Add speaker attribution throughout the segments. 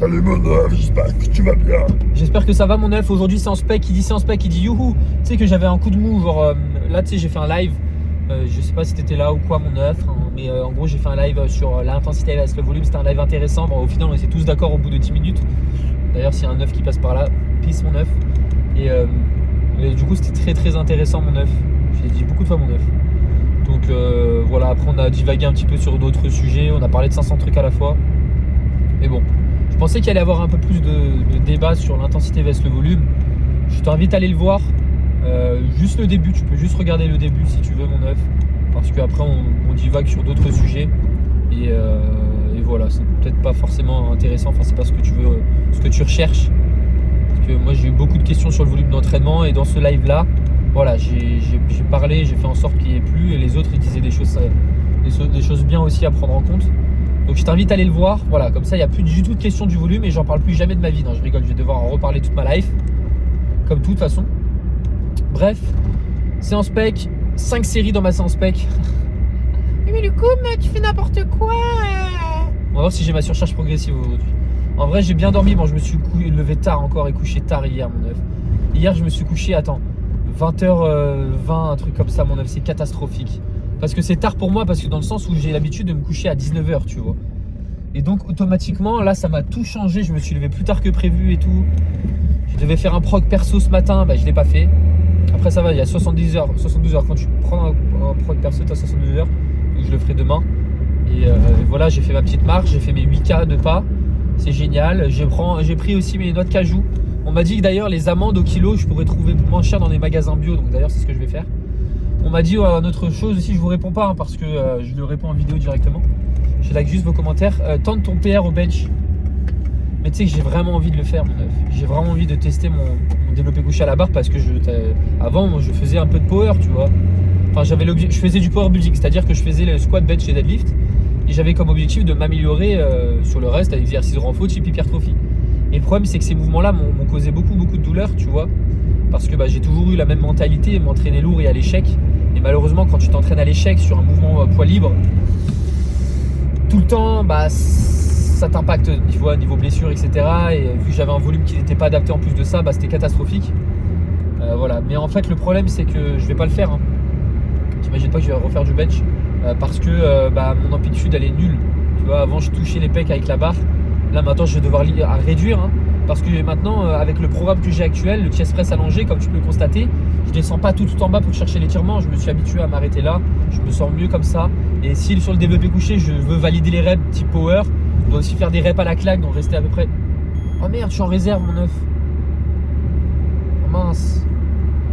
Speaker 1: Salut mon œuf, j'espère que tu vas bien.
Speaker 2: J'espère que ça va mon œuf. Aujourd'hui c'est en spec, qui dit c'est en spec, qui dit youhou. Tu sais que j'avais un coup de mou, genre là tu sais j'ai fait un live. Je sais pas si t'étais là ou quoi mon œuf, hein, mais en gros j'ai fait un live sur l'intensité vs le volume. C'était un live intéressant. Bon, au final on était tous d'accord au bout de 10 minutes. D'ailleurs s'il y a un œuf qui passe par là, peace mon œuf. Et du coup c'était très intéressant mon œuf. J'ai dit beaucoup de fois mon œuf. Donc voilà, après on a divagué un petit peu sur d'autres sujets. On a parlé de 500 trucs à la fois. Mais bon, je pensais qu'il allait y avoir un peu plus de débat sur l'intensité vs le volume. Je t'invite à aller le voir. Juste le début, tu peux juste regarder le début si tu veux mon œuf. Parce qu'après on divague sur d'autres sujets. Et voilà, c'est peut-être pas forcément intéressant. Enfin, c'est pas ce que tu veux, ce que tu recherches. Parce que moi j'ai eu beaucoup de questions sur le volume d'entraînement. Et dans ce live là, voilà, j'ai parlé, j'ai fait en sorte qu'il n'y ait plus. Et les autres ils disaient des choses bien aussi à prendre en compte. Donc je t'invite à aller le voir, voilà, comme ça il n'y a plus du tout de question du volume et j'en parle plus jamais de ma vie. Non, je rigole, je vais devoir en reparler toute ma life, comme tout de toute façon. Bref, séance spec, 5 séries dans ma séance spec. Mais du coup, tu fais n'importe quoi. On va voir si j'ai ma surcharge progressive aujourd'hui. En vrai, j'ai bien dormi, bon, je me suis levé tard encore et couché tard hier, mon œuf. Hier, je me suis couché, 20h20, un truc comme ça, mon œuf, c'est catastrophique. Parce que c'est tard pour moi, parce que dans le sens où j'ai l'habitude de me coucher à 19h, tu vois. Et donc automatiquement, là, ça m'a tout changé. Je me suis levé plus tard que prévu et tout. Je devais faire un prog perso ce matin, bah je l'ai pas fait. Après ça va, il y a 72 heures. Quand tu prends un prog perso, tu as 72 heures. Donc je le ferai demain. Et voilà, j'ai fait ma petite marche, j'ai fait mes 8K de pas. C'est génial. J'ai pris aussi mes noix de cajou. On m'a dit que d'ailleurs les amandes au kilo, je pourrais trouver moins cher dans les magasins bio. Donc d'ailleurs, c'est ce que je vais faire. On m'a dit une autre chose aussi, je vous réponds pas parce que je le réponds en vidéo directement. Je like juste vos commentaires. Tente ton PR au bench. Mais tu sais que j'ai vraiment envie de le faire, mon œuf. J'ai vraiment envie de tester mon développé couché à la barre parce que avant je faisais un peu de power, tu vois. Enfin je faisais du power building, c'est-à-dire que je faisais le squat, bench et deadlift. Et j'avais comme objectif de m'améliorer sur le reste avec des exercices de renfort type hypertrophie. Et le problème c'est que ces mouvements-là m'ont causé beaucoup de douleur, tu vois. Parce que j'ai toujours eu la même mentalité, m'entraîner lourd et à l'échec. Et malheureusement, quand tu t'entraînes à l'échec sur un mouvement poids libre, tout le temps, ça t'impacte niveau blessure, etc. Et vu que j'avais un volume qui n'était pas adapté en plus de ça, c'était catastrophique. Voilà. Mais en fait, le problème, c'est que je vais pas le faire. Hein. T'imagines pas que je vais refaire du bench parce que mon amplitude, elle est nulle. Tu vois, avant, je touchais les pecs avec la barre. Là, maintenant, je vais devoir réduire. Hein. Parce que maintenant, avec le programme que j'ai actuel, le chest press allongé, comme tu peux le constater, je descends pas tout en bas pour chercher l'étirement. Je me suis habitué à m'arrêter là. Je me sens mieux comme ça. Et si sur le développé couché, je veux valider les reps type power, je dois aussi faire des reps à la claque, donc rester à peu près. Oh merde, je suis en réserve, mon œuf. Oh mince.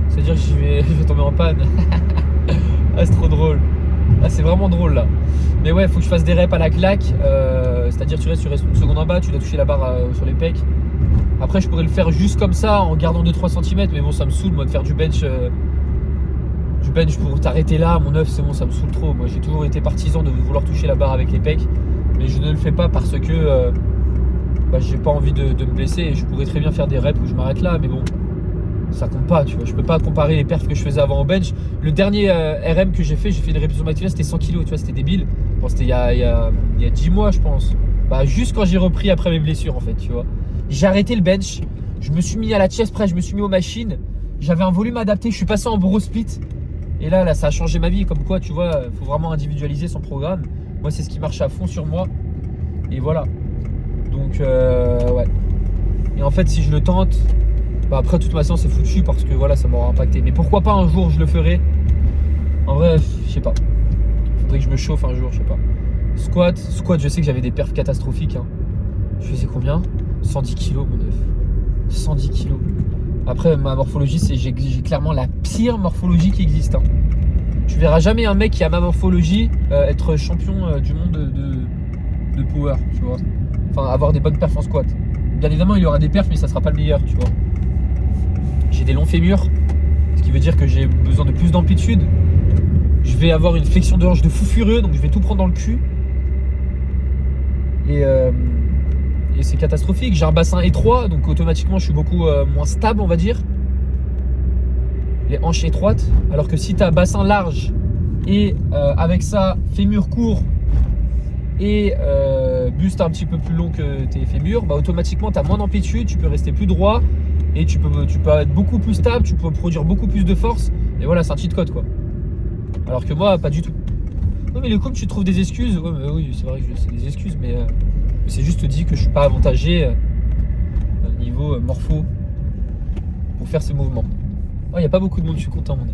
Speaker 2: C'est-à-dire que je vais tomber en panne. Ah, c'est trop drôle. Ah, c'est vraiment drôle là. Mais ouais, faut que je fasse des reps à la claque. C'est-à-dire tu restes une seconde en bas, tu dois toucher la barre sur les pecs. Après, je pourrais le faire juste comme ça en gardant 2-3 cm, mais bon, ça me saoule moi de faire du bench pour t'arrêter là. Mon œuf, c'est bon, ça me saoule trop. Moi, j'ai toujours été partisan de vouloir toucher la barre avec les pecs, mais je ne le fais pas parce que j'ai pas envie de me blesser. Et je pourrais très bien faire des reps où je m'arrête là, mais bon, ça compte pas, tu vois. Je peux pas comparer les perfs que je faisais avant au bench. Le dernier RM que j'ai fait une répétition maximale, c'était 100 kg, tu vois, c'était débile. Bon, c'était il y a 10 mois, je pense. Juste quand j'ai repris après mes blessures, en fait, tu vois. J'ai arrêté le bench, je me suis mis à la chest press, je me suis mis aux machines. J'avais un volume adapté, je suis passé en bro split. Et là, ça a changé ma vie. Comme quoi, tu vois, il faut vraiment individualiser son programme. Moi, c'est ce qui marche à fond sur moi. Et voilà. Donc, ouais. Et en fait, si je le tente, après, de toute façon, c'est foutu parce que voilà, ça m'aura impacté. Mais pourquoi pas un jour, je le ferai. En vrai, je sais pas. Faudrait que je me chauffe un jour, je sais pas. Squat, je sais que j'avais des perfs catastrophiques. Hein. Je faisais combien ? 110 kg, mon œuf. 110 kg. Après, ma morphologie, j'ai clairement la pire morphologie qui existe. Hein. Tu verras jamais un mec qui a ma morphologie être champion du monde de power, tu vois. Enfin, avoir des bonnes perfs en squat. Bien évidemment, il y aura des perfs, mais ça sera pas le meilleur, tu vois. J'ai des longs fémurs, ce qui veut dire que j'ai besoin de plus d'amplitude. Je vais avoir une flexion de hanche de fou furieux, donc je vais tout prendre dans le cul. Et c'est catastrophique. J'ai un bassin étroit, donc automatiquement je suis beaucoup moins stable, on va dire. Les hanches étroites. Alors que si tu as bassin large et avec ça fémur court et buste un petit peu plus long que tes fémurs, bah automatiquement tu as moins d'amplitude, tu peux rester plus droit et tu peux être beaucoup plus stable, tu peux produire beaucoup plus de force. Et voilà, c'est un cheat code quoi. Alors que moi, pas du tout. Non mais le coup, tu trouves des excuses. Ouais, mais oui, c'est vrai que c'est des excuses, mais c'est juste dit que je suis pas avantagé niveau morpho pour faire ce mouvement. Oh, il n'y a pas beaucoup de monde, je suis content mon œuf.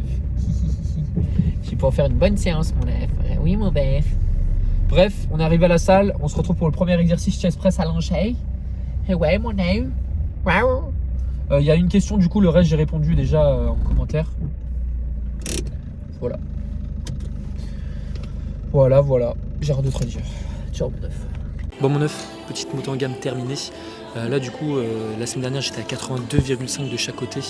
Speaker 2: Je vais pouvoir faire une bonne séance mon œuf. Oui mon bœuf. Bref, on est arrivé à la salle, on se retrouve pour le premier exercice chest press allongé. Et ouais mon œuf. Il y a une question, du coup le reste j'ai répondu déjà en commentaire. Voilà, j'ai rien d'autre à dire. Ciao mon œuf. Bon mon œuf, petite montée en gamme terminée. Là du coup, la semaine dernière j'étais à 82,5 de chaque côté.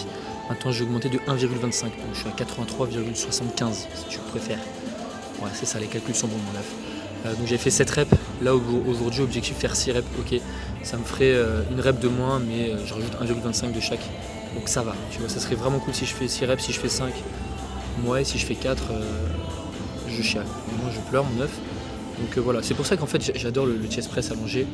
Speaker 2: Maintenant j'ai augmenté de 1,25, donc je suis à 83,75 si tu préfères. Ouais c'est ça, les calculs sont bons mon œuf. Donc j'ai fait 7 reps. Là aujourd'hui objectif faire 6 reps, ok. Ça me ferait une rep de moins, mais je rajoute 1,25 de chaque. Donc ça va, tu vois, ça serait vraiment cool si je fais 6 reps, si je fais 5. Ouais, si je fais 4, je chiale. Moi je pleure mon œuf. Donc voilà, c'est pour ça qu'en fait j'adore le chest press allongé.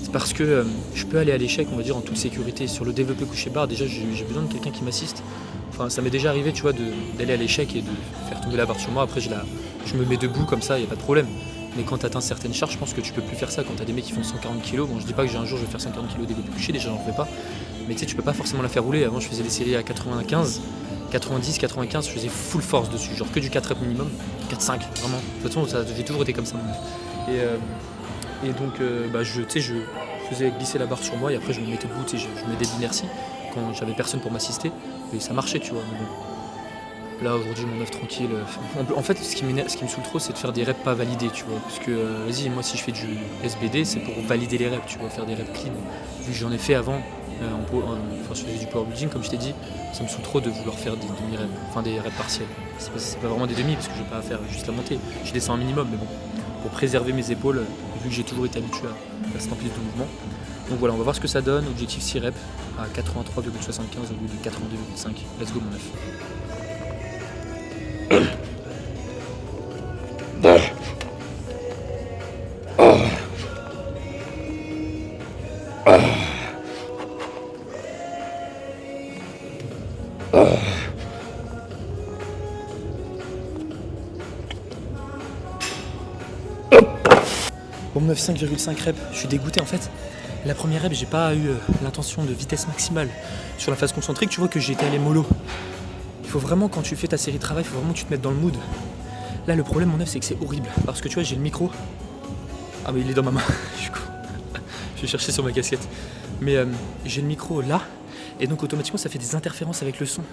Speaker 2: C'est parce que je peux aller à l'échec, on va dire, en toute sécurité. Sur le développé couché barre, déjà j'ai besoin de quelqu'un qui m'assiste. Enfin, ça m'est déjà arrivé, tu vois, d'aller à l'échec et de faire tomber la barre sur moi. Après, je me mets debout comme ça, il n'y a pas de problème. Mais quand tu atteins certaines charges, je pense que tu peux plus faire ça. Quand tu as des mecs qui font 140 kg, bon, je dis pas que un jour je vais faire 140 kg développé couché, déjà j'en fais pas. Mais tu sais, tu peux pas forcément la faire rouler. Avant, je faisais des séries à 95, 90, 95, je faisais full force dessus, genre que du 4 reps minimum, 4-5, vraiment. De toute façon, j'ai toujours été comme ça. Et donc, je faisais glisser la barre sur moi et après je me mettais debout, je me mettais d'inertie quand j'avais personne pour m'assister et ça marchait, tu vois. Mais bon. Là aujourd'hui mon œuf tranquille. En fait ce qui me saoule trop c'est de faire des reps pas validés, tu vois. Parce que vas-y, moi si je fais du SBD c'est pour valider les reps, tu vois, faire des reps clean. Vu que j'en ai fait avant, je faisais du power building comme je t'ai dit, ça me saoule trop de vouloir faire des demi-reps, enfin des reps partiels. C'est pas vraiment des demi parce que je vais pas faire juste la montée, je descends un minimum, mais bon, pour préserver mes épaules, vu que j'ai toujours été habitué à cette amplitude de mouvement. Donc voilà, on va voir ce que ça donne. Objectif 6 reps à 83,75 au lieu de 82,5. Let's go mon œuf. Bon, 5,5 reps, je suis dégoûté en fait. La première rep, j'ai pas eu l'intention de vitesse maximale. Sur la phase concentrique, tu vois que j'étais allé mollo. Il faut vraiment, quand tu fais ta série de travail, il faut vraiment que tu te mettes dans le mood. Là, le problème, mon œuf, c'est que c'est horrible. Parce que tu vois, j'ai le micro. Ah, mais il est dans ma main. Je vais chercher sur ma casquette. Mais j'ai le micro là. Et donc, automatiquement, ça fait des interférences avec le son.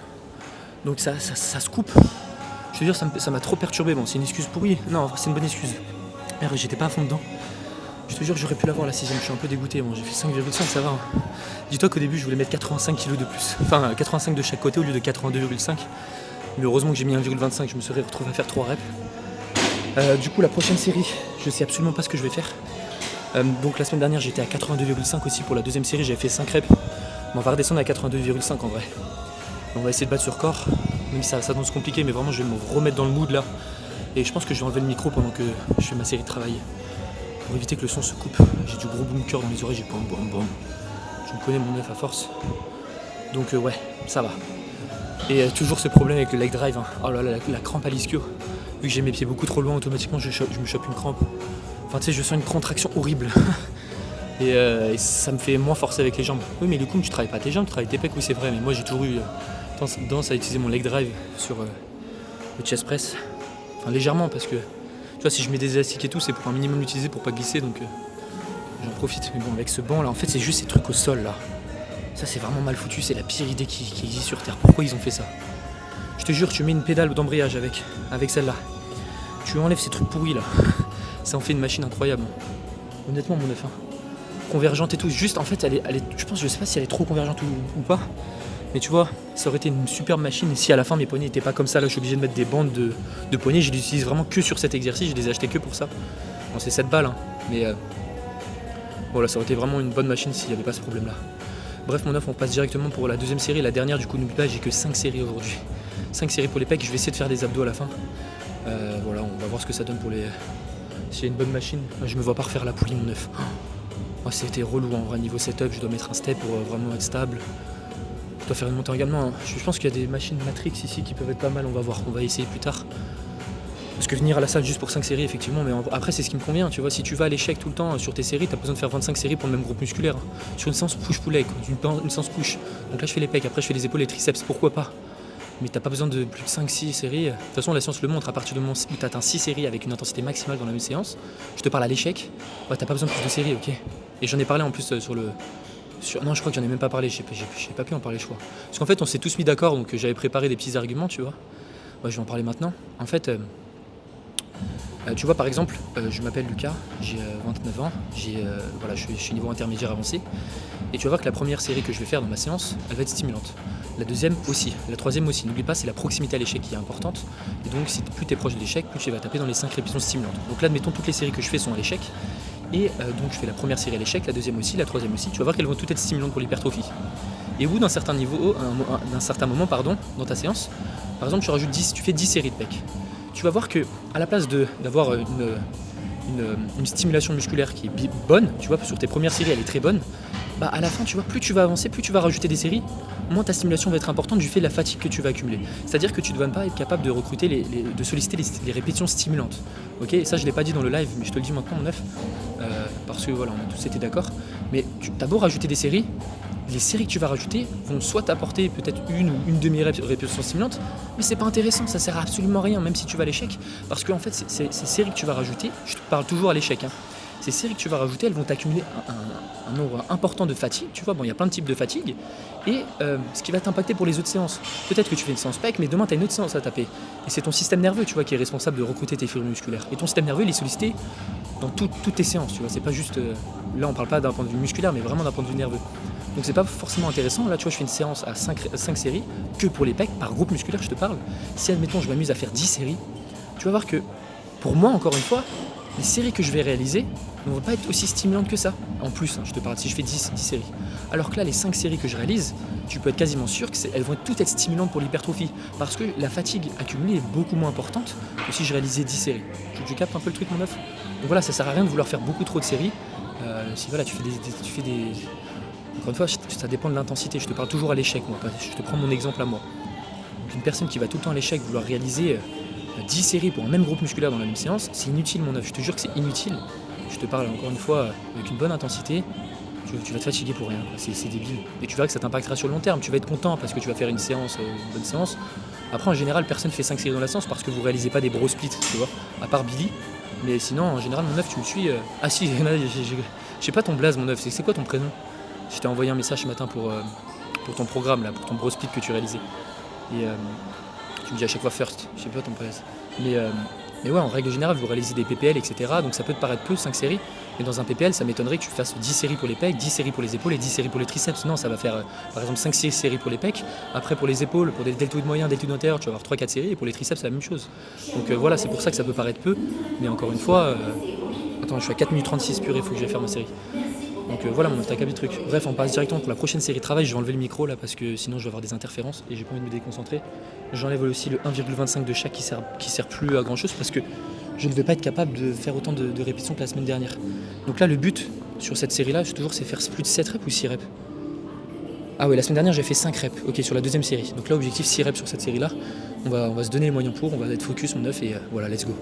Speaker 2: Donc, ça se coupe. Je te jure, ça m'a trop perturbé. Bon, c'est une excuse pourrie. Non, c'est une bonne excuse. Merde, j'étais pas à fond dedans. Je te jure que j'aurais pu l'avoir la 6ème, je suis un peu dégoûté. Bon, j'ai fait 5,5, ça va. Hein. Dis-toi qu'au début, je voulais mettre 85 kg de plus. Enfin, 85 de chaque côté au lieu de 82,5. Mais heureusement que j'ai mis 1,25, je me serais retrouvé à faire 3 reps. Du coup, la prochaine série, je sais absolument pas ce que je vais faire. Donc la semaine dernière, j'étais à 82,5 aussi pour la deuxième série, j'avais fait 5 reps. Mais on va redescendre à 82,5 en vrai. On va essayer de battre ce record. Même si ça annonce compliqué, mais vraiment, je vais me remettre dans le mood là. Et je pense que je vais enlever le micro pendant que je fais ma série de travail. Pour éviter que le son se coupe. J'ai du gros bunker dans les oreilles, j'ai bam bam bam. Je me connais mon œuf à force. Donc ouais, ça va. Et toujours ce problème avec le leg drive. Hein. Oh là là, la crampe à l'ischio. Vu que j'ai mes pieds beaucoup trop loin, automatiquement je me chope une crampe. Enfin tu sais, je sens une contraction horrible. et ça me fait moins forcer avec les jambes. Oui mais du coup tu travailles pas tes jambes, tu travailles tes pecs, oui c'est vrai. Mais moi j'ai toujours eu tendance à utiliser mon leg drive sur le chest press. Enfin légèrement parce que tu vois, si je mets des élastiques et tout, c'est pour un minimum l'utiliser pour pas glisser, donc j'en profite. Mais bon, avec ce banc là, en fait, c'est juste ces trucs au sol là. Ça, c'est vraiment mal foutu, c'est la pire idée qui existe sur Terre. Pourquoi ils ont fait ça? Je te jure, tu mets une pédale d'embrayage avec celle-là. Tu enlèves ces trucs pourris là. Ça en fait une machine incroyable. Honnêtement, mon œuf. Hein. Convergente et tout. Juste, en fait, je sais pas si elle est trop convergente ou pas. Mais tu vois, ça aurait été une superbe machine. Et si à la fin mes poignets n'étaient pas comme ça, là je suis obligé de mettre des bandes de poignets. Je les utilise vraiment que sur cet exercice, je les ai achetés que pour ça. Bon, c'est 7 balles, hein. Mais voilà, ça aurait été vraiment une bonne machine s'il n'y avait pas ce problème là. Bref, mon œuf, on passe directement pour la deuxième série. La dernière, du coup, n'oublie pas, j'ai que 5 séries aujourd'hui. 5 séries pour les pecs, je vais essayer de faire des abdos à la fin. Voilà, on va voir ce que ça donne pour s'il y a une bonne machine. Je me vois pas refaire la poulie mon œuf. Oh, c'était relou en vrai, niveau setup, je dois mettre un step pour vraiment être stable. Je dois faire une montée également. Hein. Je pense qu'il y a des machines Matrix ici qui peuvent être pas mal, on va voir, on va essayer plus tard. Parce que venir à la salle juste pour 5 séries, effectivement, mais après c'est ce qui me convient, tu vois, si tu vas à l'échec tout le temps sur tes séries, t'as besoin de faire 25 séries pour le même groupe musculaire. Hein. Sur une séance push-pull-leg, une séance push. Donc là je fais les pecs, après je fais les épaules et les triceps, pourquoi pas. Mais t'as pas besoin de plus de 5-6 séries. De toute façon la science le montre, à partir du moment où tu atteins 6 séries avec une intensité maximale dans la même séance, je te parle à l'échec, ouais, t'as pas besoin de plus de séries, ok. Et j'en ai parlé en plus sur le... Non, je crois que j'en ai même pas parlé, j'ai pas pu en parler, je crois. Parce qu'en fait on s'est tous mis d'accord, donc j'avais préparé des petits arguments, tu vois. Ouais, je vais en parler maintenant. En fait... tu vois par exemple, je m'appelle Lucas, j'ai 29 ans, voilà, je suis niveau intermédiaire avancé. Et tu vas voir que la première série que je vais faire dans ma séance, elle va être stimulante. La deuxième aussi, la troisième aussi. N'oublie pas, c'est la proximité à l'échec qui est importante. Et donc si plus tu es proche de l'échec, plus tu vas taper dans les 5 répétitions stimulantes. Donc là, admettons, toutes les séries que je fais sont à l'échec. Et donc je fais la première série à l'échec, la deuxième aussi, la troisième aussi. Tu vas voir qu'elles vont toutes être stimulantes pour l'hypertrophie. Et au bout d'un certain niveau, d'un certain moment, dans ta séance, par exemple, tu fais 10 séries de pecs. Tu vas voir que à la place d'avoir une stimulation musculaire qui est bonne, tu vois, sur tes premières séries elle est très bonne, bah à la fin tu vois, plus tu vas avancer, plus tu vas rajouter des séries, moins ta stimulation va être importante du fait de la fatigue que tu vas accumuler. C'est-à-dire que tu ne dois pas être capable de recruter, de solliciter les répétitions stimulantes. Ok, et ça je ne l'ai pas dit dans le live, mais je te le dis maintenant mon œuf, parce que voilà, on a tous été d'accord. Mais tu as beau rajouter des séries, les séries que tu vas rajouter vont soit t'apporter peut-être une ou une demi-répétition stimulante, mais c'est pas intéressant, ça sert à absolument rien, même si tu vas à l'échec, parce qu'en fait, ces séries que tu vas rajouter, je te parle toujours à l'échec, hein, ces séries que tu vas rajouter, elles vont t'accumuler un nombre important de fatigue, tu vois, bon, il y a plein de types de fatigue, et ce qui va t'impacter pour les autres séances. Peut-être que tu fais une séance pec, mais demain, tu as une autre séance à taper, et c'est ton système nerveux, tu vois, qui est responsable de recruter tes fibres musculaires, et ton système nerveux, il est sollicité dans toutes tes séances, tu vois, c'est pas juste, là, on parle pas d'un point de vue musculaire, mais vraiment d'un point de vue nerveux. Donc c'est pas forcément intéressant. Là tu vois, je fais une séance à 5 séries que pour les pecs, par groupe musculaire je te parle. Si admettons je m'amuse à faire 10 séries, tu vas voir que pour moi encore une fois, les séries que je vais réaliser ne vont pas être aussi stimulantes que ça. En plus, hein, je te parle si je fais 10 séries. Alors que là les 5 séries que je réalise, tu peux être quasiment sûr qu'elles vont toutes être stimulantes pour l'hypertrophie. Parce que la fatigue accumulée est beaucoup moins importante que si je réalisais 10 séries. Tu captes un peu le truc mon œuf. Donc voilà, ça sert à rien de vouloir faire beaucoup trop de séries. Si voilà, tu fais des encore une fois, ça dépend de l'intensité. Je te parle toujours à l'échec, moi. Je te prends mon exemple à moi. Donc une personne qui va tout le temps à l'échec vouloir réaliser 10 séries pour un même groupe musculaire dans la même séance, c'est inutile, mon œuf. Je te jure que c'est inutile. Je te parle encore une fois avec une bonne intensité. Tu vas te fatiguer pour rien. C'est débile. Et tu verras que ça t'impactera sur le long terme. Tu vas être content parce que tu vas faire une bonne séance. Après, en général, personne fait 5 séries dans la séance parce que vous réalisez pas des bro splits, tu vois. À part Billy. Mais sinon, en général, mon œuf, tu me suis. Ah si, je sais pas ton blaze, mon œuf. C'est quoi ton prénom? Je t'ai envoyé un message ce matin pour ton programme, là, pour ton bro split que tu réalisais. Et tu me dis à chaque fois first, je sais pas ton place. Mais ouais, en règle générale, vous réalisez des PPL, etc. Donc ça peut te paraître peu, 5 séries. Mais dans un PPL, ça m'étonnerait que tu fasses 10 séries pour les pecs, 10 séries pour les épaules et 10 séries pour les triceps. Non, ça va faire par exemple 5-6 séries pour les pecs. Après pour les épaules, pour des deltoïdes moyens, deltoïdes antérieurs, tu vas avoir 3-4 séries. Et pour les triceps, c'est la même chose. Donc voilà, c'est pour ça que ça peut paraître peu. Mais encore une fois, attends, je suis à 4 minutes 36 purée, il faut que je vais faire ma série. Donc voilà, mon t'as capté le truc. Bref, on passe directement pour la prochaine série de travail. Je vais enlever le micro là parce que sinon je vais avoir des interférences et j'ai pas envie de me déconcentrer. J'enlève aussi le 1,25 de chaque qui sert plus à grand chose parce que je ne vais pas être capable de faire autant de répétitions que la semaine dernière. Donc là, le but sur cette série là, c'est faire plus de 7 reps ou 6 reps. Ah ouais, la semaine dernière j'ai fait 5 reps, ok, sur la deuxième série. Donc là, objectif 6 reps sur cette série là. On va se donner les moyens pour, on va être focus, mon œuf et voilà, let's go.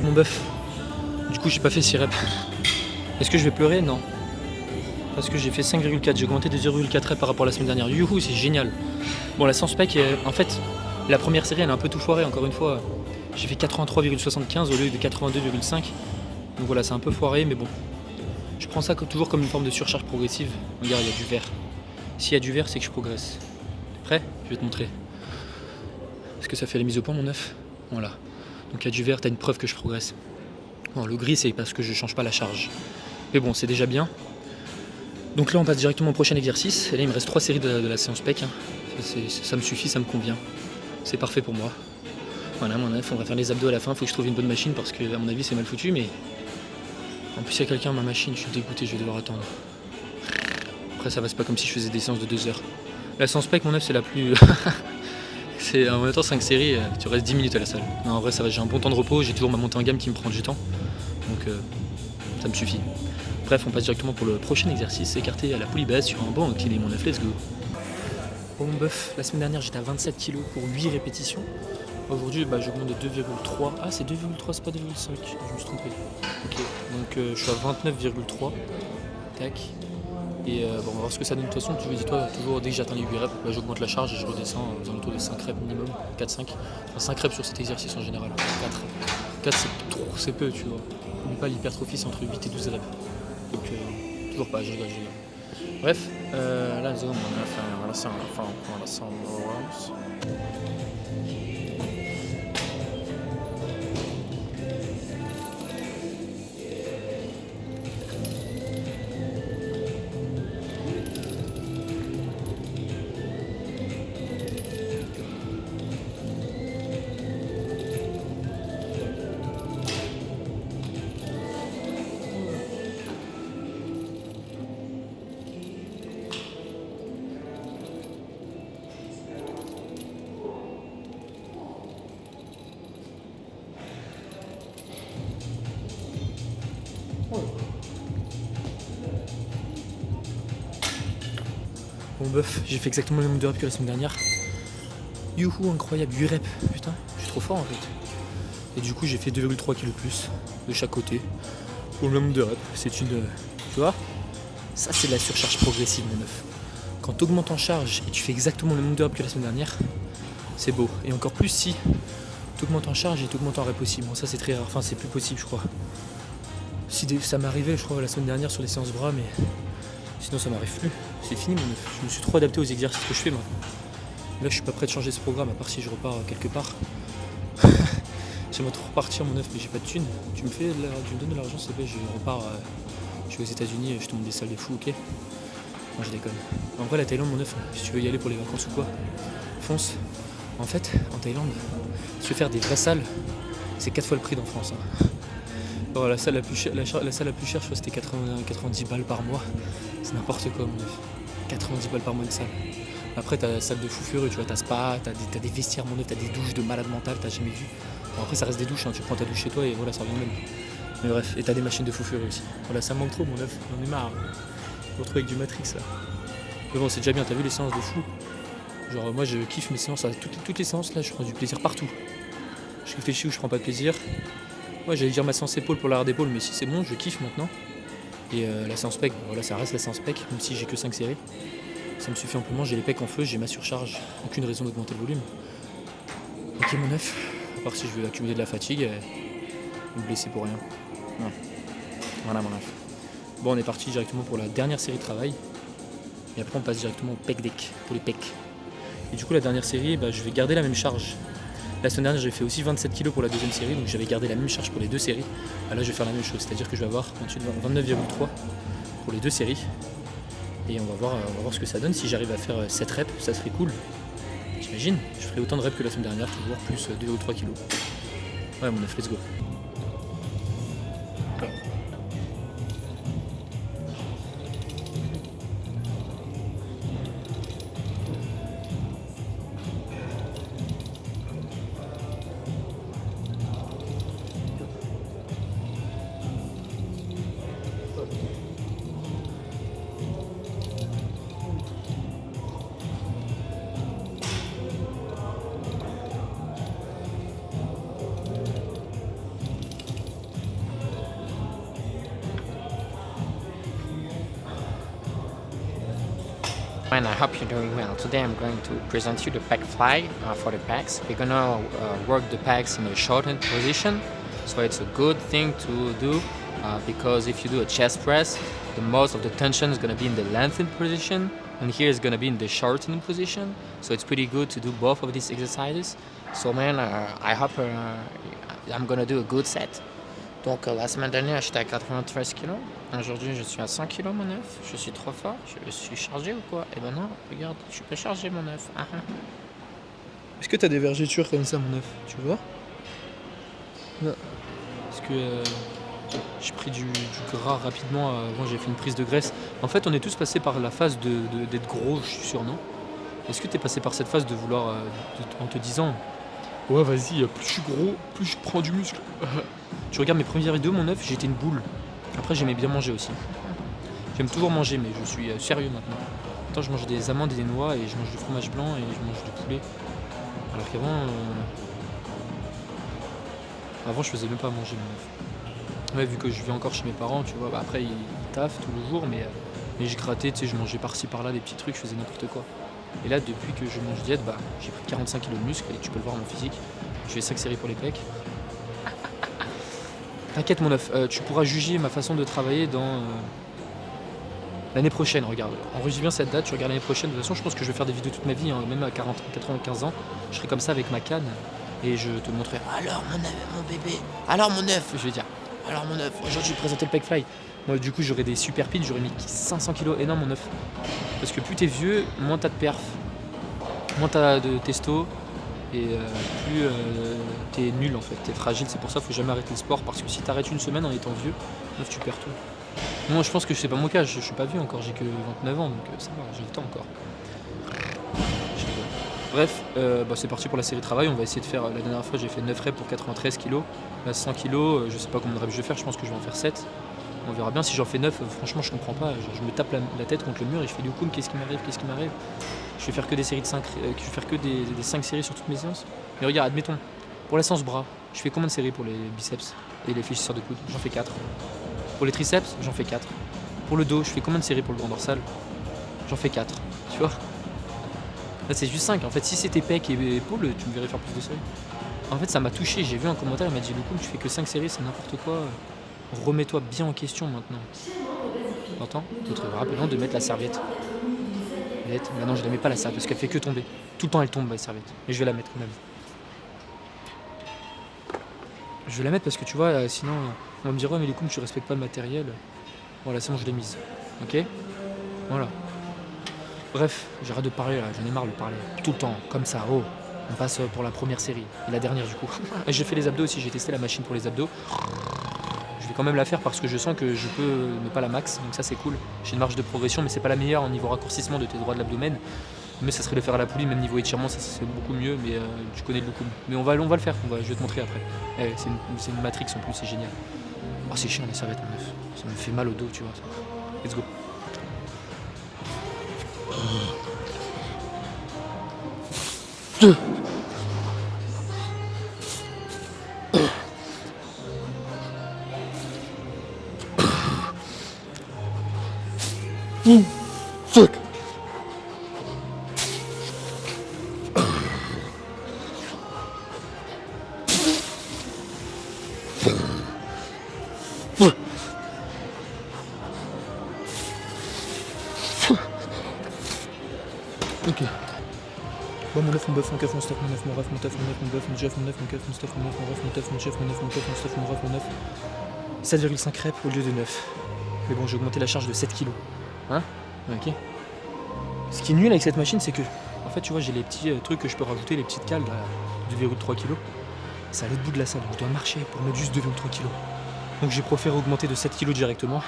Speaker 2: Mon bœuf, du coup j'ai pas fait 6 reps. Est-ce que je vais pleurer? Non. Parce que j'ai fait 5,4, j'ai augmenté de 0,4 reps par rapport à la semaine dernière. Youhou, c'est génial. Bon, la séance pec, en fait, la première série elle a un peu tout foiré, encore une fois. J'ai fait 83,75 au lieu de 82,5. Donc voilà, c'est un peu foiré, mais bon. Je prends ça toujours comme une forme de surcharge progressive. Regarde, il y a du vert. S'il y a du vert, c'est que je progresse. T'es prêt? Je vais te montrer. Est-ce que ça fait la mise au point, mon œuf? Voilà. Donc il y a du vert, t'as une preuve que je progresse. Bon, le gris, c'est parce que je change pas la charge. Mais bon, c'est déjà bien. Donc là, on passe directement au prochain exercice. Et là, il me reste 3 séries de la séance pec. Hein. Ça me suffit, ça me convient. C'est parfait pour moi. Voilà, mon œuf, on va faire les abdos à la fin. Faut que je trouve une bonne machine parce que, à mon avis, c'est mal foutu. Mais en plus, il y a quelqu'un à ma machine. Je suis dégoûté, je vais devoir attendre. Après, ça va, c'est pas comme si je faisais des séances de 2 heures. La séance spec, mon œuf, c'est la plus. C'est en même temps 5 séries, tu restes 10 minutes à la salle. Non, en vrai, ça va, j'ai un bon temps de repos. J'ai toujours ma montée en gamme qui me prend du temps. Donc, ça me suffit. Bref, on passe directement pour le prochain exercice, écarté à la poulie basse sur un banc incliné, mon œuf, let's go. Bon mon bœuf, la semaine dernière j'étais à 27 kg pour 8 répétitions. Aujourd'hui j'augmente de 2,3. Ah c'est 2,3, c'est pas 2,5, je me suis trompé. Ok, donc je suis à 29,3. Tac. Et bon, on va voir ce que ça donne de toute façon. Dis-toi, toujours dès que j'atteins les 8 reps, j'augmente la charge et je redescends aux alentours de 5 reps minimum, 4-5. Enfin 5 reps sur cet exercice en général, 4 c'est peu, tu vois. N'oublie pas l'hypertrophie, c'est entre 8 et 12 reps. Donc toujours pas, je rigole. Bref, là on a fait un relâchement, Bon bœuf, j'ai fait exactement le même de reps que la semaine dernière. Youhou, incroyable, 8 reps, putain, je suis trop fort en fait. Et du coup j'ai fait 2,3 kg plus de chaque côté pour le même de reps. C'est une... Tu vois, ça c'est de la surcharge progressive mon œuf. Quand tu augmentes en charge et tu fais exactement le même de reps que la semaine dernière, c'est beau. Et encore plus si tu augmentes en charge et tu augmentes en reps aussi. Bon ça c'est très rare, enfin c'est plus possible je crois. Si ça m'arrivait je crois la semaine dernière sur les séances bras, mais sinon ça m'arrive plus. C'est fini mon œuf. Je me suis trop adapté aux exercices que je fais maintenant. Là je suis pas prêt de changer ce programme à part si je repars quelque part. J'aimerais trop repartir mon œuf mais j'ai pas de thunes. Tu me donnes de l'argent s'il te plaît, je repars. Je vais aux États-Unis, je te montre des salles de fous, ok? Moi je déconne. En vrai la Thaïlande mon œuf, si tu veux y aller pour les vacances ou quoi, fonce. En fait, en Thaïlande, si tu veux faire des vraies salles, c'est 4 fois le prix d'en France. Hein. Oh, la salle la plus chère, je crois que c'était 90 balles par mois. C'est n'importe quoi mon œuf. 90 balles par mois de salle. Après t'as la salle de fou furieux, tu vois, t'as spa, t'as des vestiaires mon œuf, t'as des douches de malade mental, t'as jamais vu. Bon, après ça reste des douches, hein, tu prends ta douche chez toi et voilà ça revient même. Mais bref, et t'as des machines de fou furieux aussi. Voilà, ça me manque trop mon œuf, j'en ai marre. Je me retrouve avec du Matrix là. Mais bon c'est déjà bien, t'as vu les séances de fou. Genre moi je kiffe mes séances, toutes les séances là je prends du plaisir partout. Je réfléchis où je prends pas de plaisir. Moi j'allais dire ma séance épaule pour l'arrière d'épaule, mais si c'est bon, je kiffe maintenant. Et la séance pec, voilà, ça reste la séance pec, même si j'ai que 5 séries. Ça me suffit amplement, j'ai les pecs en feu, j'ai ma surcharge, aucune raison d'augmenter le volume. Ok mon œuf, à part si je veux accumuler de la fatigue et me blesser pour rien. Non. Voilà mon œuf. Bon on est parti directement pour la dernière série de travail. Et après on passe directement au pec deck, pour les pecs. Et du coup la dernière série, je vais garder la même charge. La semaine dernière j'ai fait aussi 27 kg pour la deuxième série, donc j'avais gardé la même charge pour les 2 séries. Là je vais faire la même chose, c'est-à-dire que je vais avoir 29,3 pour les 2 séries. Et on va voir ce que ça donne. Si j'arrive à faire 7 reps, ça serait cool. J'imagine, je ferai autant de reps que la semaine dernière, toujours plus 2 ou 3 kg. Ouais mon œuf, let's go.
Speaker 3: And I hope you're doing well. Today I'm going to present you the pec fly for the pecs. We're gonna work the pecs in a shortened position, so it's a good thing to do because if you do a chest press, the most of the tension is gonna be in the lengthened position, and here is gonna be in the shortened position. So it's pretty good to do both of these exercises. So man, I hope I'm gonna do a good set Donc la semaine dernière, j'étais à 93 kg. Aujourd'hui, je suis à 100 kg, mon œuf. Je suis trop fort. Je suis chargé ou quoi? Eh ben non, regarde, je suis pas chargé, mon œuf. Ah, ah.
Speaker 2: Est-ce que t'as des vergetures comme ça, mon œuf? Tu vois? Non. Parce que j'ai pris du gras rapidement. Avant, j'ai fait une prise de graisse. En fait, on est tous passés par la phase d'être gros, je suis sûr, non? Est-ce que t'es passé par cette phase de vouloir, en te disant, ouais, vas-y, plus je suis gros, plus je prends du muscle. Tu regardes mes premières vidéos, mon œuf, j'étais une boule. Après, j'aimais bien manger aussi. J'aime toujours manger, mais je suis sérieux maintenant. Maintenant, je mange des amandes et des noix, et je mange du fromage blanc, et je mange du poulet. Alors qu'avant, avant, je faisais même pas à manger, mon œuf. Ouais, vu que je vis encore chez mes parents, tu vois, bah après, ils taffent tout le jour, mais je grattais, tu sais, je mangeais par-ci par-là des petits trucs, je faisais n'importe quoi. Et là, depuis que je mange diète, bah, j'ai pris 45 kg de muscle, et tu peux le voir mon physique. Je fais 5 séries pour les pecs. T'inquiète, mon œuf, tu pourras juger ma façon de travailler dans l'année prochaine. Regarde, enregistre bien cette date, tu regardes l'année prochaine. De toute façon, je pense que je vais faire des vidéos toute ma vie, hein, même à 40, 95 ans. Je serai comme ça avec ma canne et je te montrerai. Alors, mon œuf, mon bébé, alors mon œuf, je vais dire. Alors, mon œuf, aujourd'hui, je vais présenter le pec fly. Moi, du coup, j'aurais des super piles, j'aurais mis 500 kg énorme, mon œuf. Parce que plus t'es vieux, moins t'as de perf, moins t'as de testo. Et plus t'es nul en fait, t'es fragile, c'est pour ça qu'il faut jamais arrêter le sport parce que si t'arrêtes une semaine en étant vieux, meuf, tu perds tout. Moi je pense que c'est pas mon cas, je suis pas vieux encore, j'ai que 29 ans donc ça va, j'ai le temps encore. Je rigole. Bref, bah, c'est parti pour la série de travail, on va essayer de faire, la dernière fois j'ai fait 9 reps pour 93 kg, là 100 kg, je sais pas combien de reps je vais faire, je pense que je vais en faire 7. On verra bien, si j'en fais 9, franchement je comprends pas, je me tape la tête contre le mur et je fais du coup, qu'est-ce qui m'arrive. Je vais faire que des séries de 5, je vais faire que des 5 séries sur toutes mes séances. Mais regarde, admettons, pour la séance bras, je fais combien de séries pour les biceps et les fléchisseurs de coude? J'en fais 4. Pour les triceps, j'en fais 4. Pour le dos, je fais combien de séries pour le grand dorsal? J'en fais 4. Tu vois? Là c'est juste 5. En fait, si c'était pec et épaules, tu me verrais faire plus de séries. En fait, ça m'a touché, j'ai vu un commentaire, il m'a dit Loukoum, tu fais que 5 séries, c'est n'importe quoi. Remets-toi bien en question maintenant. T'entends? Rappelons de mettre la serviette. Maintenant je la mets pas la serviette parce qu'elle fait que tomber. Tout le temps elle tombe la serviette. Mais je vais la mettre quand même. Je vais la mettre parce que tu vois, sinon on va me dire ouais mais Loukoum tu respectes pas le matériel. Voilà, c'est bon, je l'ai mise. Ok? Voilà. Bref, j'arrête de parler là, j'en ai marre de parler. Tout le temps, comme ça, oh. On passe pour la première série. Et la dernière du coup. Et j'ai fait les abdos aussi, j'ai testé la machine pour les abdos. Je vais quand même la faire parce que je sens que je peux ne pas la max, donc ça c'est cool. J'ai une marge de progression, mais c'est pas la meilleure au niveau raccourcissement de tes droits de l'abdomen. Mais ça serait le faire à la poulie, même niveau étirement, ça c'est beaucoup mieux, mais tu connais le Loukoum. Mais on va le faire, je vais te montrer après. C'est une matrix en plus, c'est génial. Oh c'est chiant les serviettes, mon œuf. Ça me fait mal au dos, tu vois. Let's go.
Speaker 1: Fuck.
Speaker 2: Ok. Bon mon œuf, mon bœuf, mon keuf, mon stuff, mon œuf, mon ref, mon teuf, mon œuf, mon bœuf, mon jeff, mon œuf, mon keuf, mon stuff, mon œuf, mon ref, mon teuf, mon chef, mon œuf, mon keuf, mon stuff, mon ref, mon œuf. 7,5 reps au lieu de 9. Mais bon, j'ai augmenté la charge de 7 kg. Hein? Ok. Ce qui est nul avec cette machine, c'est que, en fait, tu vois, j'ai les petits trucs que je peux rajouter, les petites cales de 2,3 kg. C'est à l'autre bout de la salle, je dois marcher pour mettre juste 2,3 kg. Donc j'ai préféré augmenter de 7 kg directement.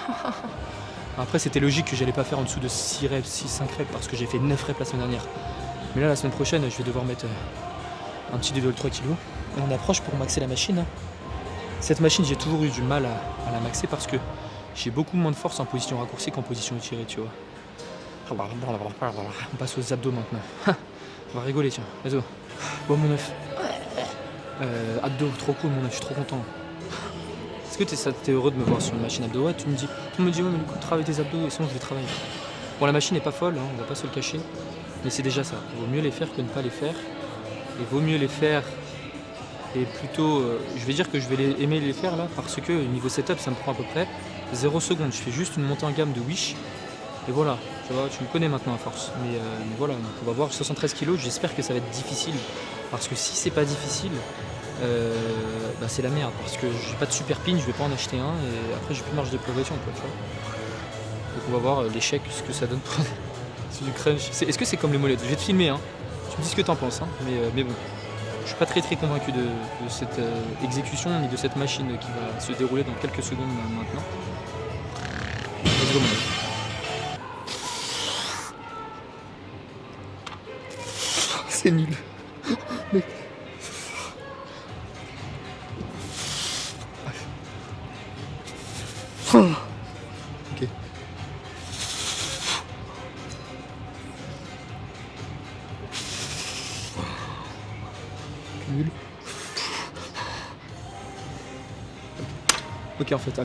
Speaker 2: Après, c'était logique que j'allais pas faire en dessous de 6 reps, 6-5 reps, parce que j'ai fait 9 reps la semaine dernière. Mais là, la semaine prochaine, je vais devoir mettre un petit 2,3 kg. Et on approche pour maxer la machine. Hein. Cette machine, j'ai toujours eu du mal à la maxer parce que j'ai beaucoup moins de force en position raccourcie qu'en position étirée, tu vois. On passe aux abdos maintenant. On va rigoler, tiens. Let's go. Bon, mon œuf. Abdos, trop cool, mon œuf, je suis trop content. Est-ce que t'es heureux de me voir sur une machine abdos? Ouais, tu me dis, ouais, mais du coup, travaille tes abdos et sinon je vais travailler. Bon, la machine n'est pas folle, hein, on va pas se le cacher. Mais c'est déjà ça. Il vaut mieux les faire que ne pas les faire. Il vaut mieux les faire et plutôt. Je vais dire que je vais aimer les faire là parce que niveau setup, ça me prend à peu près 0 secondes. Je fais juste une montée en gamme de Wish. Et voilà, tu vois, tu me connais maintenant à force. Mais voilà, donc on va voir 73 kg, j'espère que ça va être difficile. Parce que si c'est pas difficile, c'est la merde parce que j'ai pas de super pin, je vais pas en acheter un et après j'ai plus de marge de progression quoi, tu vois. Donc on va voir l'échec, ce que ça donne pour c'est du crunch. Est-ce que c'est comme les molettes? Je vais te filmer, hein. Tu me dis ce que t'en penses, hein. Mais bon, je suis pas très convaincu de cette exécution ni de cette machine qui va se dérouler dans quelques secondes maintenant. Let's go, mon mec. C'est nul. Ok. Nul. Ok, en fait,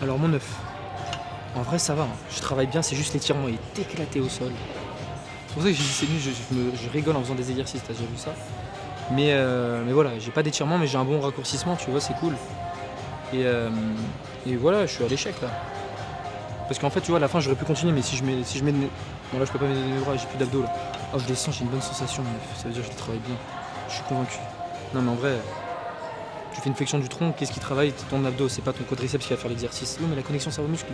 Speaker 2: alors mon œuf. En vrai, ça va, hein. Je travaille bien, c'est juste l'étirement est éclaté au sol. C'est pour ça que j'ai dit c'est nul, je rigole en faisant des exercices, t'as déjà vu ça. Mais voilà, j'ai pas d'étirement, mais j'ai un bon raccourcissement, tu vois, c'est cool. Et voilà, je suis à l'échec là. Parce qu'en fait, tu vois, à la fin, j'aurais pu continuer, mais si je mets bon, là, je peux pas mettre mes bras, j'ai plus d'abdos là. Oh, je descends, j'ai une bonne sensation, mais ça veut dire que je travaille bien. Je suis convaincu. Non, mais en vrai, tu fais une flexion du tronc, qu'est-ce qui travaille? Ton abdos, c'est pas ton quadriceps qui va faire l'exercice. Non, mais la connexion cerveau-muscle,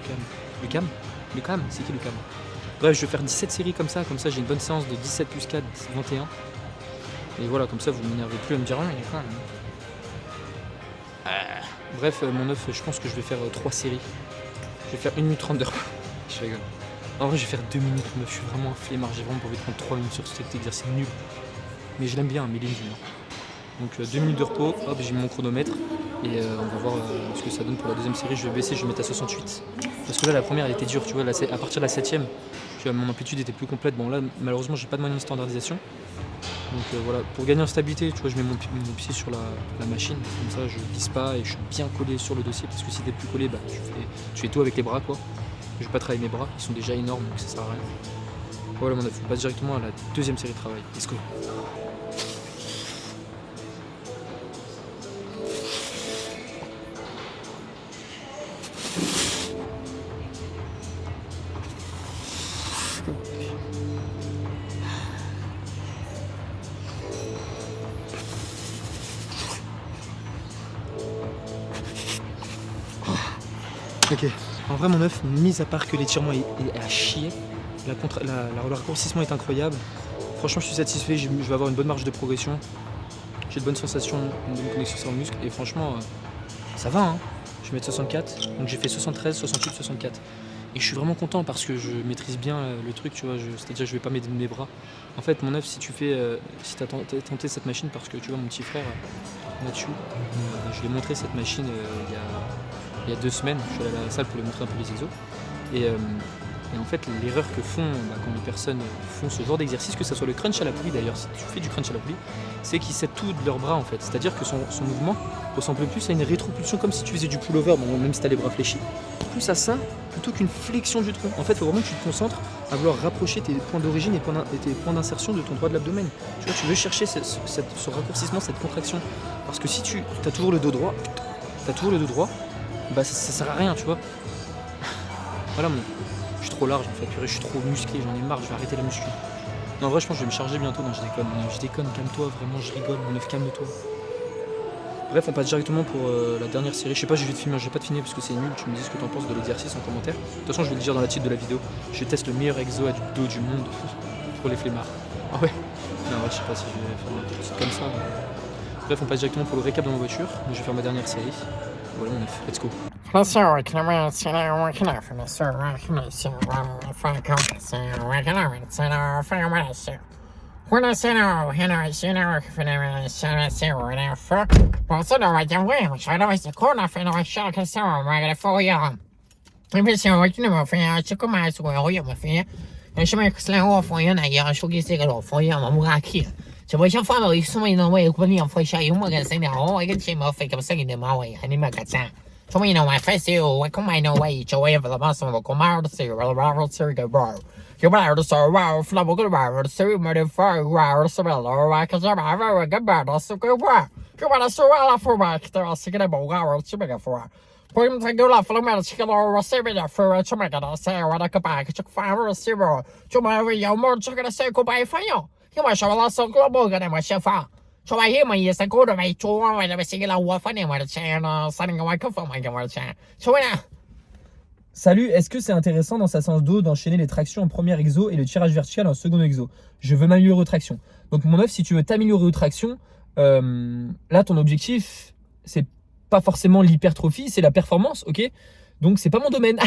Speaker 2: Lucam. Lucam, c'est qui Lucam? Bref, je vais faire 17 séries comme ça j'ai une bonne séance de 17 plus 4, 21. Et voilà, comme ça, vous m'énervez plus à me dire, il est quand même. Bref, mon œuf, je pense que je vais faire 3 séries. Je vais faire 1 minute 30 d'heure. Je rigole. En vrai, je vais faire 2 minutes, meuf. Je suis vraiment un flemmard. J'ai vraiment pas envie de prendre 3 minutes sur cet exercice nul. Mais je l'aime bien, mais il est nul. Donc 2 minutes de repos, hop, j'ai mis mon chronomètre. Et on va voir ce que ça donne pour la deuxième série. Je vais baisser, je vais mettre à 68. Parce que là, la première, elle était dure. Tu vois, à partir de la 7ème, mon amplitude était plus complète. Bon, là, malheureusement, j'ai pas de moyen de standardisation. Donc voilà, pour gagner en stabilité, tu vois, je mets mon pied sur la machine, comme ça je glisse pas et je suis bien collé sur le dossier, parce que si t'es plus collé, bah, tu fais tout avec les bras quoi. Je vais pas travailler mes bras, ils sont déjà énormes donc ça sert à rien. Voilà mon œuf, on passe directement à la deuxième série de travail. Let's go. Ok, en vrai mon œuf, mis à part que l'étirement est à chier, le raccourcissement est incroyable. Franchement je suis satisfait, je vais avoir une bonne marge de progression. J'ai de bonnes sensations, une bonne connexion sur le muscle et franchement ça va hein. Je vais mettre 64, donc j'ai fait 73, 68, 64. Et je suis vraiment content parce que je maîtrise bien le truc, tu vois, c'est-à-dire je vais pas m'aider de mes bras. En fait mon œuf, si t'as tenté cette machine parce que tu vois mon petit frère Mathieu, je lui ai montré cette machine il y a 2 semaines, je suis allé à la salle pour lui montrer un peu les exos. Et en fait, l'erreur que font quand les personnes font ce genre d'exercice, que ce soit le crunch à la poulie d'ailleurs, si tu fais du crunch à la poulie, c'est qu'ils s'aident tout de leurs bras en fait. C'est-à-dire que son mouvement ressemble plus à une rétropulsion comme si tu faisais du pull-over, bon, même si tu as les bras fléchis, plus à ça plutôt qu'une flexion du tronc. En fait, il faut vraiment que tu te concentres à vouloir rapprocher tes points d'origine et tes points d'insertion de ton droit de l'abdomen. Tu vois, tu veux chercher ce raccourcissement, cette contraction. Parce que si tu as toujours le dos droit, bah ça sert à rien, tu vois. Voilà, je suis trop large en fait, je suis trop musclé, j'en ai marre, je vais arrêter la muscu. Non, en vrai, je pense que je vais me charger bientôt. Non, je déconne, calme-toi, vraiment, je rigole, mon œuf, calme-toi. Bref, on passe directement pour la dernière série. Je sais pas, je vais pas te filmer parce que c'est nul. Tu me dis ce que t'en penses de l'exercice en commentaire. De toute façon, je vais le dire dans la titre de la vidéo. Je teste le meilleur exo à dos du monde pour les flemmards. Ah ouais. Non, ouais, je sais pas si je vais faire un truc comme ça. Mais... Bref, on passe directement pour le récap de ma voiture. Je vais faire ma dernière série. Voilà mon œuf, let's go.
Speaker 4: Some you know my face you what come I know way to way for the muscle will come out to see rather see go bro. You better to so wow flabble go bro to see murder for wow so well or I can say very good bro so go bro. You better so well for back there I'll see it about wow to make for. Put him to go off from the chicken or receive it for a tomato say what I could buy to find a receiver. To my way more chicken to say goodbye for you. You might show a lot of global gun in my chef. So I hear my yes, I go to my tour and I see a waffle and I'm sending a white from my camera. So when
Speaker 2: Salut, est-ce que c'est intéressant dans sa séance d'eau d'enchaîner les tractions en premier exo et le tirage vertical en second exo? Je veux m'améliorer aux tractions. Donc mon œuf, si tu veux t'améliorer aux tractions, là ton objectif, c'est pas forcément l'hypertrophie, c'est la performance, ok? Donc c'est pas mon domaine.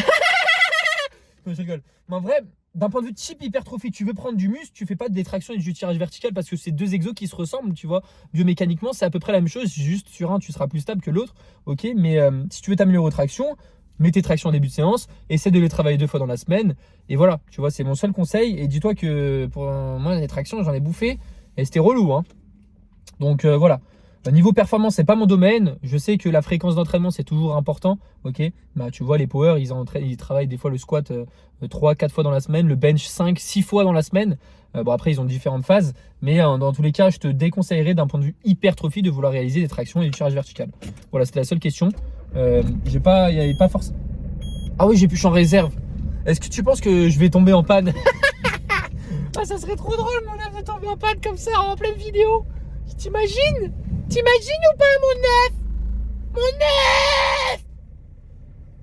Speaker 2: Je rigole. Mais en vrai, d'un point de vue type hypertrophie, tu veux prendre du muscle, tu fais pas des tractions et du tirage vertical parce que c'est deux exos qui se ressemblent, tu vois. Biomécaniquement, c'est à peu près la même chose, juste sur un, tu seras plus stable que l'autre, ok? Mais si tu veux t'améliorer aux tractions, mets tes tractions en début de séance, essaie de les travailler 2 fois dans la semaine, et voilà, tu vois, c'est mon seul conseil. Et dis-toi que pour moi, les tractions, j'en ai bouffé, et c'était relou, hein. Donc voilà. Niveau performance, c'est pas mon domaine. Je sais que la fréquence d'entraînement, c'est toujours important. Ok, bah, tu vois, les power, ils travaillent des fois le squat 3-4 fois dans la semaine, le bench 5-6 fois dans la semaine. Bon, après, ils ont différentes phases. Mais dans tous les cas, je te déconseillerais d'un point de vue hypertrophie de vouloir réaliser des tractions et du tirage vertical. Voilà, c'était la seule question. Il n'y avait pas forcément. Ah oui, je suis en réserve. Est-ce que tu penses que je vais tomber en panne? Ah, ça serait trop drôle, mon œuf, de tomber en panne comme ça en pleine vidéo. T'imagines? T'imagines ou pas, mon œuf? Mon œuf!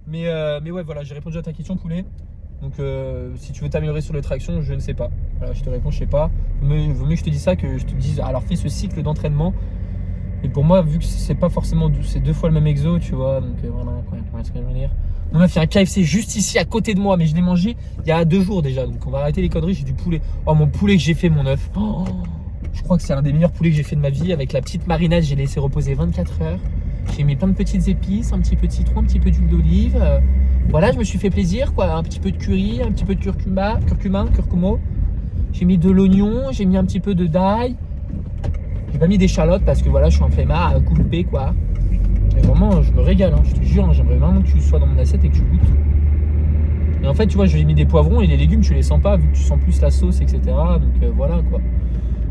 Speaker 2: Mais ouais, voilà, j'ai répondu à ta question, poulet. Donc, si tu veux t'améliorer sur les tractions, je ne sais pas. Voilà, je te réponds, je sais pas. Vaut mieux que je te dise ça que je te dise, alors fais ce cycle d'entraînement. Et pour moi, vu que c'est pas forcément, c'est 2 fois le même exo, tu vois. Donc, voilà, ce que je veux dire. Mon œuf, il y a un KFC juste ici à côté de moi, mais je l'ai mangé il y a 2 jours déjà. Donc, on va arrêter les conneries, j'ai du poulet. Oh, mon poulet que j'ai fait, mon œuf. Oh, je crois que c'est un des meilleurs poulets que j'ai fait de ma vie. Avec la petite marinade, j'ai laissé reposer 24 heures. J'ai mis plein de petites épices, un petit peu de citron, un petit peu d'huile d'olive. Voilà, je me suis fait plaisir, quoi. Un petit peu de curry, un petit peu de curcuma. J'ai mis de l'oignon, j'ai mis un petit peu de d'ail. J'ai pas mis d'échalotes parce que voilà, je suis un flemmard à couper, quoi. Mais vraiment, je me régale, hein, je te jure. J'aimerais vraiment que tu sois dans mon assiette et que tu goûtes. Et en fait, tu vois, j'ai mis des poivrons et les légumes, tu les sens pas vu que tu sens plus la sauce, etc. Donc voilà, quoi.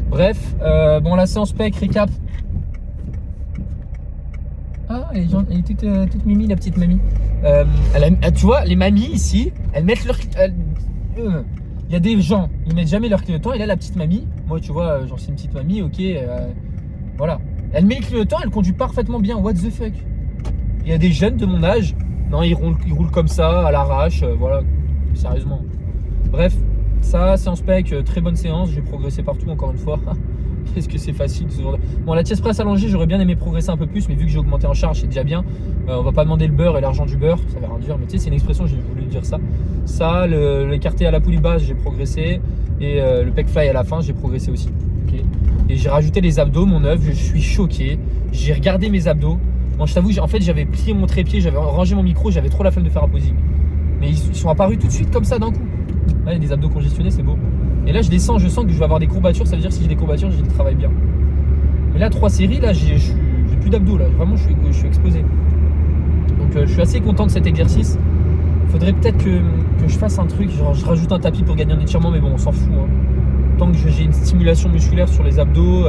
Speaker 2: Bref, bon, la séance PEC, récap. Ah, elle est toute mimi, la petite mamie. Tu vois, les mamies ici, elles mettent leur... Il y a des gens, ils mettent jamais leur clignotant. Et là, la petite mamie, moi, tu vois, genre, c'est une petite mamie, ok, voilà. Elle met le clignotant, elle conduit parfaitement bien, what the fuck. Il y a des jeunes de mon âge, non, ils roulent comme ça, à l'arrache, voilà, sérieusement. Bref. Ça, séance PEC, très bonne séance, j'ai progressé partout encore une fois. Qu'est-ce que c'est facile ce genre de... Bon, la chest press allongée, j'aurais bien aimé progresser un peu plus, mais vu que j'ai augmenté en charge, c'est déjà bien. On va pas demander le beurre et l'argent du beurre, ça va rien dire, mais tu sais, c'est une expression, j'ai voulu dire ça. Ça, l'écarté à la poulie basse, j'ai progressé, et le pec fly à la fin, j'ai progressé aussi. Okay. Et j'ai rajouté les abdos, mon œuf, je suis choqué. J'ai regardé mes abdos. Bon, je t'avoue, en fait, j'avais plié mon trépied, j'avais rangé mon micro, j'avais trop la flemme de faire un posing. Mais ils sont apparus tout de suite comme ça d'un coup. Là, il y a des abdos congestionnés, c'est beau. Et là, je sens que je vais avoir des courbatures. Ça veut dire que si j'ai des courbatures, j'ai le travail bien. Mais là, 3 séries, là, j'ai plus d'abdos. Là, vraiment, je suis exposé. Donc, je suis assez content de cet exercice. Il faudrait peut-être que je fasse un truc. Genre, je rajoute un tapis pour gagner un étirement, mais bon, on s'en fout. Hein. Tant que j'ai une stimulation musculaire sur les abdos,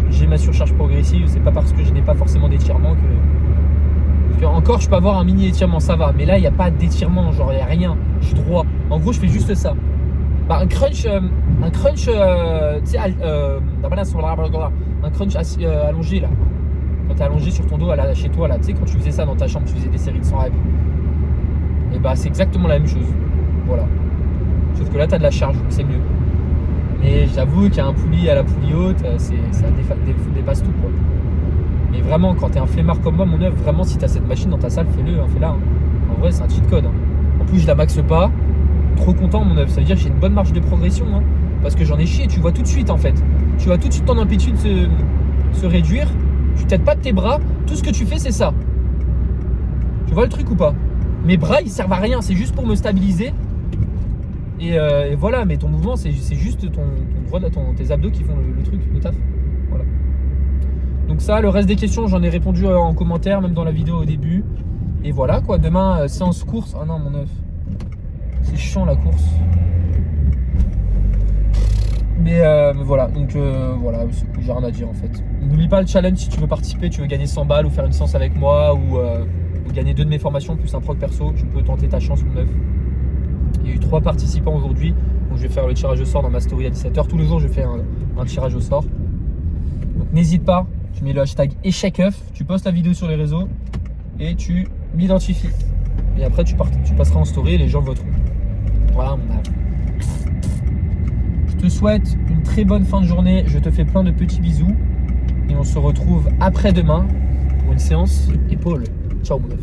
Speaker 2: j'ai ma surcharge progressive. C'est pas parce que je n'ai pas forcément d'étirement que. Encore, je peux avoir un mini étirement, ça va. Mais là, il n'y a pas d'étirement, genre, il n'y a rien. Je suis droit. En gros, je fais juste ça. Bah, un crunch, tu sais, un crunch allongé, là. Quand tu es allongé sur ton dos, là, chez toi, là, tu sais, quand tu faisais ça dans ta chambre, tu faisais des séries de 100 reps. Et bah, c'est exactement la même chose. Voilà. Sauf que là, tu as de la charge, donc c'est mieux. Mais j'avoue qu'il y a un poulie à la poulie haute, ça dépasse tout, quoi. Mais vraiment, quand t'es un flemmard comme moi, mon œuf, vraiment, si t'as cette machine dans ta salle, fais-le, hein, fais-la. Hein. En vrai, c'est un cheat code. Hein. En plus, je la maxe pas. Trop content, mon œuf. Ça veut dire que j'ai une bonne marge de progression. Hein, parce que j'en ai chié. Tu vois tout de suite, en fait. Tu vois tout de suite ton amplitude se réduire. Tu t'aides pas de tes bras. Tout ce que tu fais, c'est ça. Tu vois le truc ou pas? Mes bras, ils servent à rien. C'est juste pour me stabiliser. Et voilà. Mais ton mouvement, c'est juste tes abdos qui font le truc, le taf. Voilà. Donc ça, le reste des questions, j'en ai répondu en commentaire, même dans la vidéo au début. Et voilà quoi, demain, séance course. Ah non, mon œuf. C'est chiant la course. Mais voilà, donc voilà, c'est cool, j'ai rien à dire en fait. N'oublie pas le challenge si tu veux participer, tu veux gagner 100 balles ou faire une séance avec moi ou gagner 2 de mes formations plus un proc perso, tu peux tenter ta chance, mon œuf. Il y a eu 3 participants aujourd'hui, donc je vais faire le tirage au sort dans ma story à 17h. Tous les jours, je fais un tirage au sort. Donc n'hésite pas, tu mets le hashtag échec-œuf, tu postes la vidéo sur les réseaux et tu m'identifies. Et après tu passeras en story et les gens voteront. Voilà mon âme. Je te souhaite une très bonne fin de journée, je te fais plein de petits bisous et on se retrouve après-demain pour une séance épaule. Ciao mon œuf.